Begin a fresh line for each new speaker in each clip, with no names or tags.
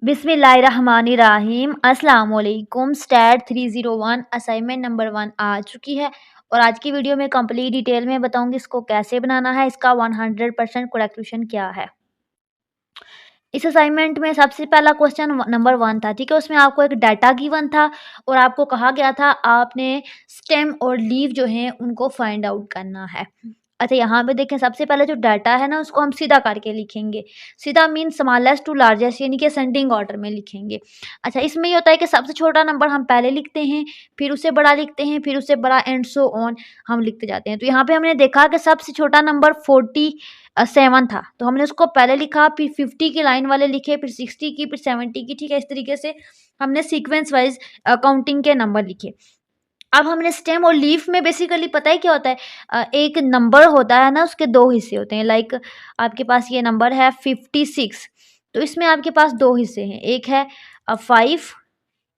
बिस्मिल्लाहिर्रहमानिर्रहीम। अस्सलाम वालेकुम। स्टैट 301 असाइनमेंट नंबर 1 आ चुकी है और आज की वीडियो में कंप्लीट डिटेल में बताऊंगी इसको कैसे बनाना है, इसका 100% करेक्ट क्वेश्चन क्या है। इस असाइनमेंट में सबसे पहला क्वेश्चन नंबर 1 था, ठीक है। उसमें आपको एक डाटा गिवन था और आपको कहा गया था आपने स्टेम और लीव जो हैं उनको फाइंड आउट करना है। अच्छा, यहाँ पे देखें, सबसे पहले जो डाटा है ना उसको हम सीधा करके लिखेंगे। सीधा मीन स्मॉलेस्ट टू लार्जेस्ट, यानी कि असेंडिंग ऑर्डर में लिखेंगे। अच्छा, इसमें ये होता है कि सबसे छोटा नंबर हम पहले लिखते हैं, फिर उससे बड़ा लिखते हैं, फिर उससे बड़ा एंड सो ऑन हम लिखते जाते हैं। तो यहाँ पे हमने देखा कि सबसे छोटा नंबर 47 था, तो हमने उसको पहले लिखा, फिर 50 की लाइन वाले लिखे, फिर 60 की, फिर 70 की, ठीक है। इस तरीके से हमने सीक्वेंस वाइज काउंटिंग के नंबर लिखे। अब हमने स्टेम और लीफ में बेसिकली पता है क्या होता है, एक नंबर होता है ना, उसके 2 हिस्से होते हैं। लाइक आपके पास ये नंबर है 56, तो इसमें आपके पास 2 हिस्से हैं, एक है 5,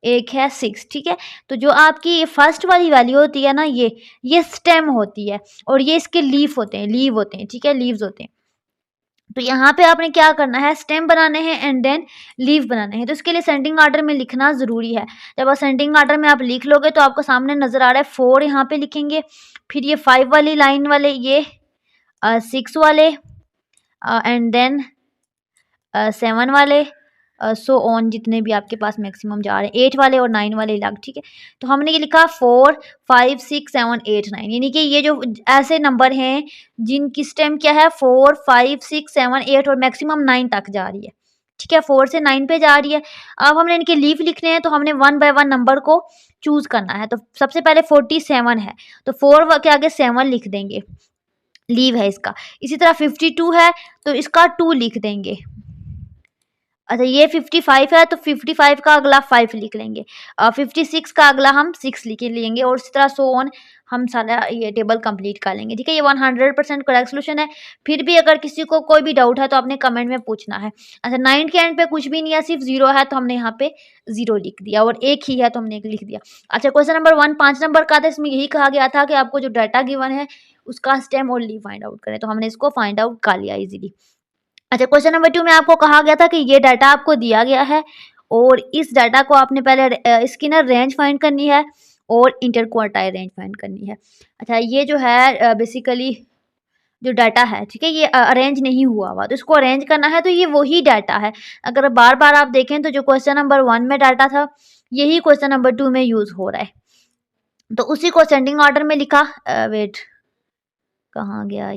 एक है 6, ठीक है। तो जो आपकी ये फर्स्ट वाली वैल्यू होती है ना, ये स्टेम होती है और ये इसके लीफ होते हैं, लीव होते हैं, ठीक है, लीव्स होते हैं। तो यहाँ पे आपने क्या करना है, स्टेम बनाने हैं एंड देन लीव बनाने हैं। तो इसके लिए असेंडिंग ऑर्डर में लिखना ज़रूरी है। जब असेंडिंग ऑर्डर में आप लिख लोगे तो आपको सामने नज़र आ रहा है 4 यहाँ पे लिखेंगे, फिर ये 5 वाली लाइन वाले, ये 6 वाले एंड देन 7 वाले, सो ऑन जितने भी आपके पास मैक्सिमम जा रहे हैं, 8 वाले और 9 वाले अलग, ठीक है। तो हमने ये लिखा 4 5 6 7 8 9, यानी कि ये जो ऐसे नंबर हैं जिनकी स्टेम क्या है 4 5 6 7 8 और मैक्सिमम 9 तक जा रही है, ठीक है, 4 से 9 पे जा रही है। अब हमने इनके लीफ लिखने हैं, तो हमने 1 बाय 1 नंबर को चूज़ करना है। तो सबसे पहले 47 है, तो 4 के आगे 7 लिख देंगे, लीव है इसका। इसी तरह 52 है तो इसका 2 लिख देंगे। अच्छा, ये 55 है तो 55 का अगला 5 लिख लेंगे, 56 का अगला हम 6 लिख लेंगे और इस तरह सो ऑन हम सारा ये टेबल कंप्लीट कर लेंगे, ठीक है। ये 100% करेक्ट सोल्यूशन है। फिर भी अगर किसी को कोई भी डाउट है तो आपने कमेंट में पूछना है। अच्छा, 9 के एंड पे कुछ भी नहीं है, सिर्फ 0 है, तो हमने यहाँ पे 0 लिख दिया और एक ही है तो हमने एक लिख दिया। अच्छा, क्वेश्चन नंबर 1 5 नंबर का था, इसमें यही कहा गया था कि आपको जो डाटा गिवन है उसका स्टेम और लीव फाइंड आउट करें, तो हमने इसको फाइंड आउट कर लिया इजीली। अच्छा, क्वेश्चन नंबर 2 में आपको कहा गया था कि ये डाटा आपको दिया गया है और इस डाटा को आपने पहले इसकी ना रेंज फाइंड करनी है और इंटर क्वार्टाइल रेंज फाइंड करनी है। अच्छा, ये जो है बेसिकली जो डाटा है, ठीक है, ये अरेंज नहीं हुआ हुआ, तो इसको अरेंज करना है, तो ये वही डाटा है। अगर बार-बार आप देखें तो जो क्वेश्चन नंबर 1 में डाटा था, यही क्वेश्चन नंबर 2 में यूज़ हो रहा है। तो उसी को असेंडिंग ऑर्डर में लिखा, वेट कहाँ गया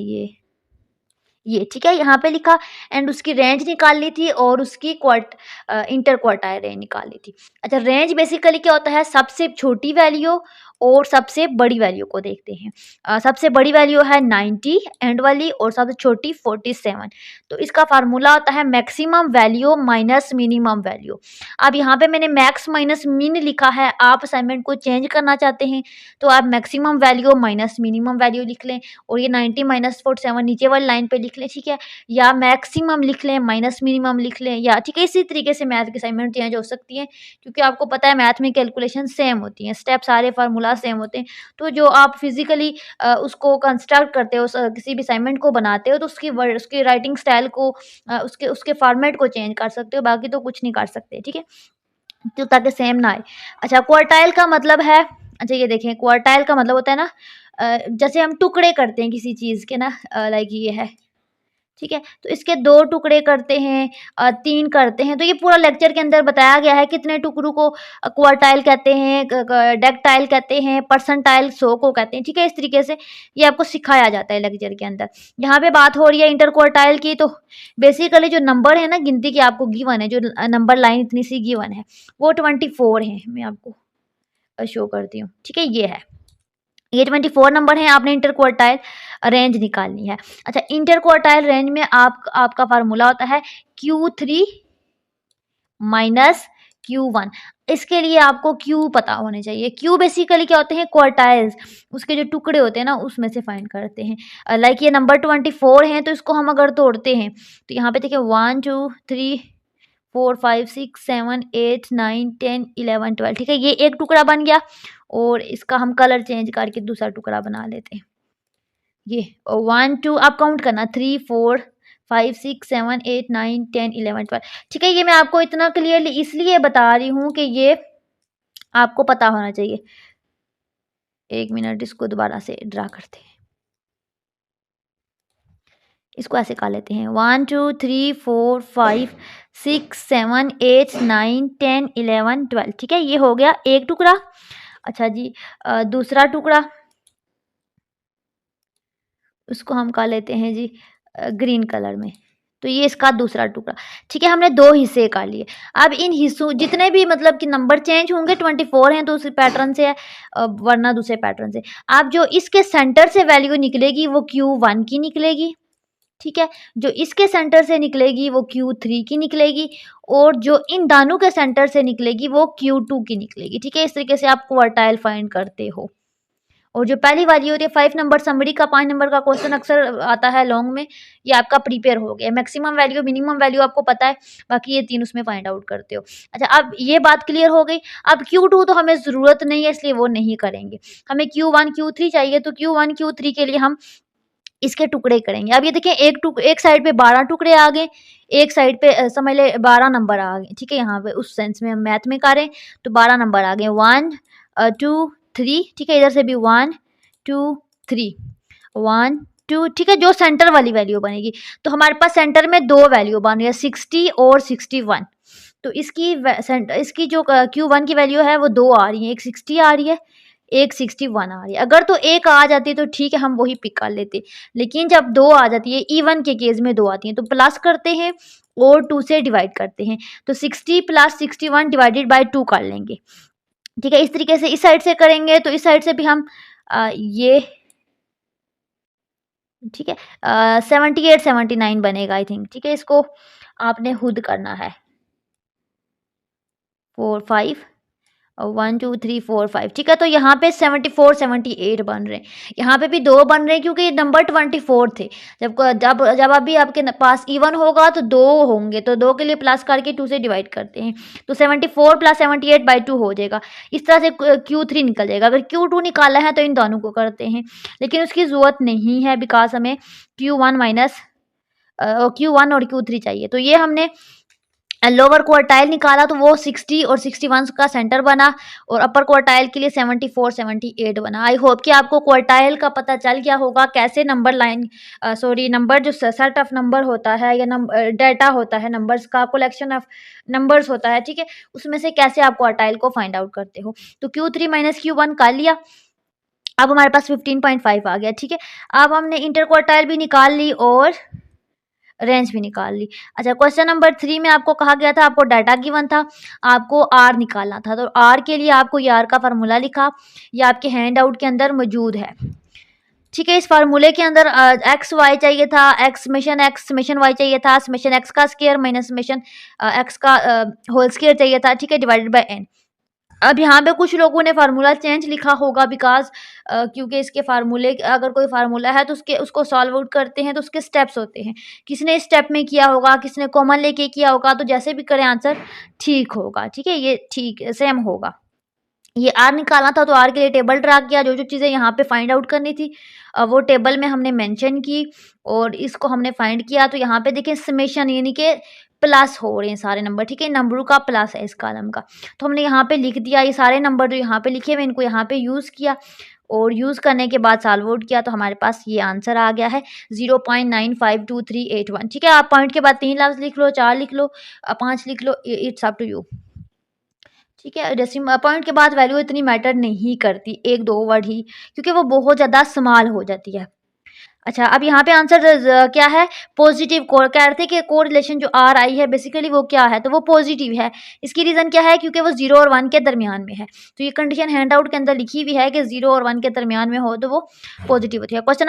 ये, ठीक है, यहाँ पे लिखा एंड उसकी रेंज निकाल ली थी और उसकी इंटर क्वार्टाइल रेंज निकाल ली थी। अच्छा, रेंज बेसिकली क्या होता है, सबसे छोटी वैल्यू और सबसे बड़ी वैल्यू को देखते हैं। सबसे बड़ी वैल्यू है 90 एंड वाली और सबसे छोटी 47। तो इसका फार्मूला होता है maximum value minus minimum value. अब यहाँ पे मैंने मैक्स माइनस मिन लिखा है, आप असाइनमेंट को चेंज करना चाहते हैं तो आप maximum value minus minimum value लिख लें और ये 90 माइनस 47 नीचे वाली लाइन पे लिख लें, ठीक है, या मैक्सिमम लिख लें माइनस मिनिमम लिख लें, या ठीक है, इसी तरीके से मैथ की असाइनमेंट चेंज हो सकती है क्योंकि आपको पता है मैथ में कैलकुलेशन सेम होती हैं, स्टेप सारे फार्मूला सेम होते हैं। तो जो आप फिजिकली उसको कंस्ट्रक्ट करते हो, किसी भी असाइनमेंट को बनाते हो, तो उसकी राइटिंग स्टाइल को उसके उसके फॉर्मेट को चेंज कर सकते हो, बाकी तो कुछ नहीं कर सकते, ठीक है, तो ताकि सेम ना आए। अच्छा, क्वार्टाइल का मतलब है, अच्छा ये देखें, क्वार्टाइल का मतलब होता है ना, जैसे हम टुकड़े करते हैं किसी चीज़ के ना, लाइक ये है, ठीक है, तो इसके 2 टुकड़े करते हैं, 3 करते हैं, तो ये पूरा लेक्चर के अंदर बताया गया है कितने टुकड़ों को क्वार्टाइल कहते हैं, डेक्टाइल कहते हैं, परसेंटाइल 100 को कहते हैं, ठीक है। इस तरीके से ये आपको सिखाया जाता है लेक्चर के अंदर। यहाँ पे बात हो रही है इंटर क्वार्टाइल की, तो बेसिकली जो नंबर है ना गिनती की आपको गिवन है, जो नंबर लाइन इतनी सी गिवन है वो 24 है। मैं आपको शो करती हूँ, ठीक है, ये 24 नंबर हैं, आपने इंटर क्वार्टाइल रेंज निकालनी है। अच्छा, इंटर क्वार्टाइल रेंज में आपका फार्मूला होता है Q3 माइनस Q1। इसके लिए आपको Q पता होने चाहिए। Q बेसिकली क्या होते हैं, क्वार्टाइल्स, उसके जो टुकड़े होते हैं ना उसमें से फाइंड करते हैं। लाइक ये नंबर 24 हैं, तो इसको हम अगर तोड़ते हैं तो यहाँ पे देखिए 1 2 3 4 5 6 7 8 9 10 11 12, ठीक है, ये एक टुकड़ा बन गया और इसका हम कलर चेंज करके दूसरा टुकड़ा बना लेते हैं। ये 1 2 आप काउंट करना 3 4 5 6 7 8 9 10 11 12। ठीक है, ये मैं आपको इतना क्लियरली इसलिए बता रही हूँ कि ये आपको पता होना चाहिए। 1 मिनट, इसको दोबारा से ड्रा करते हैं। इसको ऐसे कर लेते हैं 1 2 3 4 5 6 7 8 9 10 11 12। ठीक है, ये हो गया एक टुकड़ा। अच्छा जी, दूसरा टुकड़ा उसको हम कर लेते हैं जी ग्रीन कलर में। तो ये इसका दूसरा टुकड़ा। ठीक है, हमने 2 हिस्से कर लिए। अब इन हिस्सों जितने भी मतलब कि नंबर चेंज होंगे 24 हैं तो उस पैटर्न से है, वरना दूसरे पैटर्न से। अब जो इसके सेंटर से वैल्यू निकलेगी वो Q1 की निकलेगी। ठीक है, जो इसके सेंटर से निकलेगी वो Q3 की निकलेगी, और जो इन दानों के सेंटर से निकलेगी वो Q2 की निकलेगी। ठीक है, इस तरीके से आप क्वार्टाइल फाइंड करते हो। और जो पहली वाली होती है 5 नंबर समरी का 5 नंबर का क्वेश्चन अक्सर आता है लॉन्ग में, ये आपका प्रिपेयर हो गया। मैक्सिमम वैल्यू मिनिमम वैल्यू आपको पता है, बाकी ये 3 उसमें फाइंड आउट करते हो। अच्छा, अब ये बात क्लियर हो गई। अब Q2 तो हमें ज़रूरत नहीं है, इसलिए वो नहीं करेंगे। हमें Q1 Q3 चाहिए, तो Q1 Q3 के लिए हम इसके टुकड़े करेंगे। अब ये देखिए एक साइड पे 12 टुकड़े आ गए, एक साइड पे समझ ले 12 नंबर आ गए। ठीक है, यहाँ पे उस सेंस में हम मैथ में करें तो 12 नंबर आ गए 1 2 3। ठीक है, इधर से भी 1 2 3 1 2। ठीक है, जो सेंटर वाली वैल्यू बनेगी, तो हमारे पास सेंटर में 2 वैल्यू बन रही है 60 और 61। तो इसकी जो Q1 की वैल्यू है वो 2 आ रही है, एक 60 आ रही है, एक 61 आ रही है। अगर तो एक आ जाती तो ठीक है, हम वही पिक कर लेते, लेकिन जब 2 आ जाती है, इवन के केस में 2 आती हैं, तो प्लस करते हैं और 2 से डिवाइड करते हैं, तो 60 प्लस 61 डिवाइडेड बाय 2 कर लेंगे। ठीक है, इस तरीके से इस साइड से करेंगे तो इस साइड से भी हम ये ठीक है 78 79 बनेगा आई थिंक। ठीक है, इसको आपने खुद करना है। 4 5 1 2 3 4 5। ठीक है, तो यहाँ पे 74 78 बन रहे हैं। यहाँ पे भी 2 बन रहे हैं क्योंकि ये नंबर 24 थे। जब जब जब अभी आपके पास इवन होगा तो 2 होंगे, तो 2 के लिए प्लस करके 2 से डिवाइड करते हैं, तो 74 प्लस 78 बाई 2 हो जाएगा। इस तरह से Q3 निकल जाएगा। अगर Q2 निकाला है तो इन दोनों को करते हैं, लेकिन उसकी ज़रूरत नहीं है बिकॉज हमें Q1 माइनस Q1 और Q3 चाहिए। तो ये हमने लोअर क्वार्टाइल निकाला तो वो 60 और 61 का सेंटर बना, और अपर क्वार्टाइल के लिए 74 78 बना। आई होप कि आपको क्वार्टाइल का पता चल गया होगा, कैसे नंबर लाइन नंबर जो सेट ऑफ नंबर होता है या डाटा होता है, नंबर्स का कलेक्शन ऑफ नंबर्स होता है। ठीक है, उसमें से कैसे आप क्वार्टाइल को फाइंड आउट करते हो। तो Q3 माइनस Q1 कर लिया, अब हमारे पास 15.5 आ गया। ठीक है, अब हमने इंटर क्वार्टाइल भी निकाल ली और रेंज भी निकाल ली। अच्छा, क्वेश्चन नंबर 3 में आपको कहा गया था, आपको डाटा गिवन था, आपको आर निकालना था। तो आर के लिए आपको ये आर का फार्मूला लिखा, ये आपके हैंड आउट के अंदर मौजूद है। ठीक है, इस फार्मूले के अंदर एक्स वाई चाहिए था, एक्स समेशन वाई चाहिए था, समेशन एक्स का स्क्वायर माइनस समेशन एक्स का होल स्क्वायर चाहिए था। ठीक है, डिवाइडेड बाय एन। अब यहाँ पे कुछ लोगों ने फार्मूला चेंज लिखा होगा बिकॉज क्योंकि इसके फार्मूले, अगर कोई फार्मूला है तो उसको सॉल्व आउट करते हैं तो उसके स्टेप्स होते हैं। किसने स्टेप में किया होगा, किसने कॉमन लेके किया होगा, तो जैसे भी करें आंसर ठीक होगा। ठीक है, ये ठीक सेम होगा। ये आर निकालना था तो आर के लिए टेबल ड्रा किया, जो जो चीज़ें यहाँ पे फाइंड आउट करनी थी वो टेबल में हमने मेंशन की और इसको हमने फाइंड किया। तो यहाँ पे देखिए समेशन यानी कि प्लस हो रहे हैं सारे नंबर। ठीक है, नंबरों का प्लस है इस कॉलम का, तो हमने यहाँ पे लिख दिया। ये सारे नंबर जो यहाँ पे लिखे हुए इनको यहाँ पे यूज़ किया और यूज़ करने के बाद सॉल्व आउट किया, तो हमारे पास ये आंसर आ गया है 0.952381। ठीक है, आप पॉइंट के बाद 3 लफ्ज़ लिख लो, 4 लिख लो, 5 लिख लो, इट्स अप टू यू। ठीक है, डेसिमल पॉइंट के बाद वैल्यू इतनी मैटर नहीं करती, 1-2 वर्ड ही, क्योंकि वो बहुत ज़्यादा स्मॉल हो जाती है। अच्छा, अब यहाँ पे आंसर क्या है, पॉजिटिव कोड। कह रहे थे कि कोरिलेशन जो आर आई है बेसिकली वो क्या है, तो वो पॉजिटिव है। इसकी रीज़न क्या है, क्योंकि वो 0 और 1 के दरमियान में है। तो ये कंडीशन हैंड आउट के अंदर लिखी हुई है कि 0 और 1 के दरमियान में हो तो वो पॉजिटिव होती है। क्वेश्चन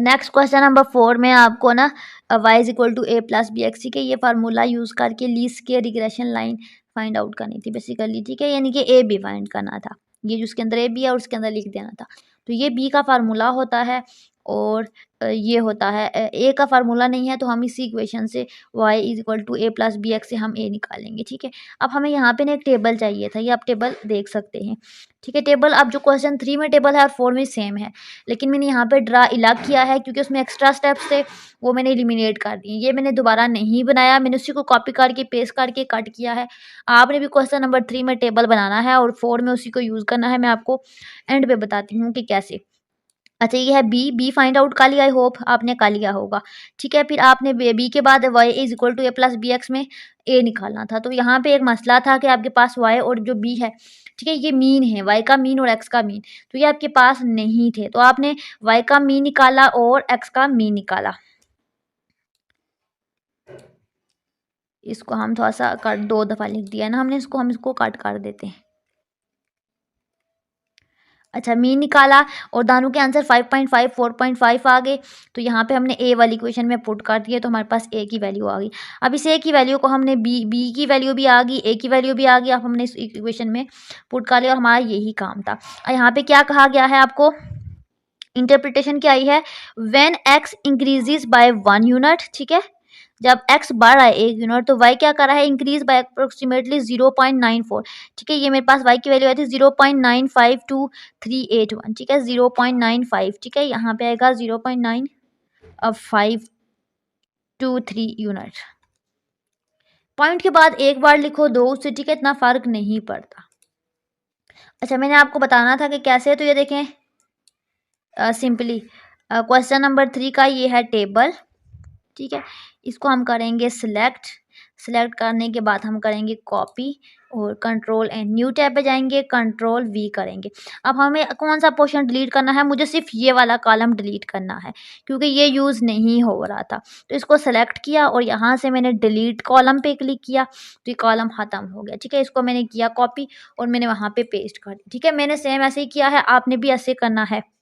नेक्स्ट क्वेश्चन नंबर 4 में आपको ना y is equal to a plus b x, ठीक है, ये फार्मूला यूज़ करके least square regression line find out करनी थी बेसिकली। ठीक है, यानी कि ए बी फाइंड करना था, ये जो उसके अंदर ए बी है और उसके अंदर लिख देना था। तो ये बी का फार्मूला होता है और ये होता है ए का फार्मूला नहीं है तो हम इसी इक्वेशन से y is equal to a plus b x से हम a निकालेंगे, ठीक है। अब हमें यहाँ पे ना एक टेबल चाहिए था, ये आप टेबल देख सकते हैं, ठीक है। टेबल अब जो क्वेश्चन 3 में टेबल है और 4 में सेम है, लेकिन मैंने यहाँ पे ड्रा अलग किया है क्योंकि उसमें एक्स्ट्रा स्टेप्स थे, वो मैंने एलिमिनेट कर दिए। ये मैंने दोबारा नहीं बनाया, मैंने उसी को कॉपी करके पेस्ट करके कट किया है। आपने भी क्वेश्चन नंबर 3 में टेबल बनाना है और 4 में उसी को यूज़ करना है। मैं आपको एंड पे बताती हूँ कि कैसे। अच्छा ये है बी फाइंड आउट कर लिया, आई होप आपने कर लिया होगा, ठीक है। फिर आपने बी के बाद y is equal to a plus b x में a निकालना था। तो यहाँ पे एक मसला था कि आपके पास y और जो b है, ठीक है, ये मीन है, y का मीन और x का मीन, तो ये आपके पास नहीं थे। तो आपने y का मीन निकाला और x का मीन निकाला। इसको हम थोड़ा सा कट 2 दफ़ा लिख दिया ना हमने इसको, हम इसको कट कर देते हैं। अच्छा मीन निकाला और दानू के आंसर 5.5 4.5 आ गए। तो यहाँ पे हमने ए वाली इक्वेशन में पुट कर दिए तो हमारे पास ए की वैल्यू आ गई। अब इस ए की वैल्यू को हमने बी की वैल्यू भी आ गई, ए की वैल्यू भी आ गई। अब हमने इस इक्वेशन में पुट कर लिया और हमारा यही काम था। और यहाँ पे क्या कहा गया है आपको, इंटरप्रिटेशन क्या आई है, when x increases by 1 unit, ठीक है। जब x बढ़ रहा है 1 यूनिट तो y क्या कर रहा है, इंक्रीज बाय अप्रोक्सीमेटली 0.94, ठीक है। ये मेरे पास y की वैल्यू आई थी 0.952381, ठीक है, 0.95, ठीक है। यहाँ पे आएगा 0.9523 यूनिट। पॉइंट के बाद एक बार लिखो, दो उससे, ठीक है, इतना फर्क नहीं पड़ता। अच्छा मैंने आपको बताना था कि कैसे, तो ये देखें सिंपली क्वेश्चन नंबर 3 का ये है टेबल, ठीक है। इसको हम करेंगे सिलेक्ट, सिलेक्ट करने के बाद हम करेंगे कॉपी और कंट्रोल एंड न्यू टैब पे जाएंगे, कंट्रोल वी करेंगे। अब हमें कौन सा पोर्शन डिलीट करना है, मुझे सिर्फ ये वाला कॉलम डिलीट करना है क्योंकि ये यूज़ नहीं हो रहा था। तो इसको सेलेक्ट किया और यहाँ से मैंने डिलीट कॉलम पे क्लिक किया तो ये कॉलम ख़त्म हो गया, ठीक है। इसको मैंने किया कॉपी और मैंने वहाँ पे पेस्ट कर दिया, ठीक है। मैंने सेम ऐसे ही किया है, आपने भी ऐसे करना है।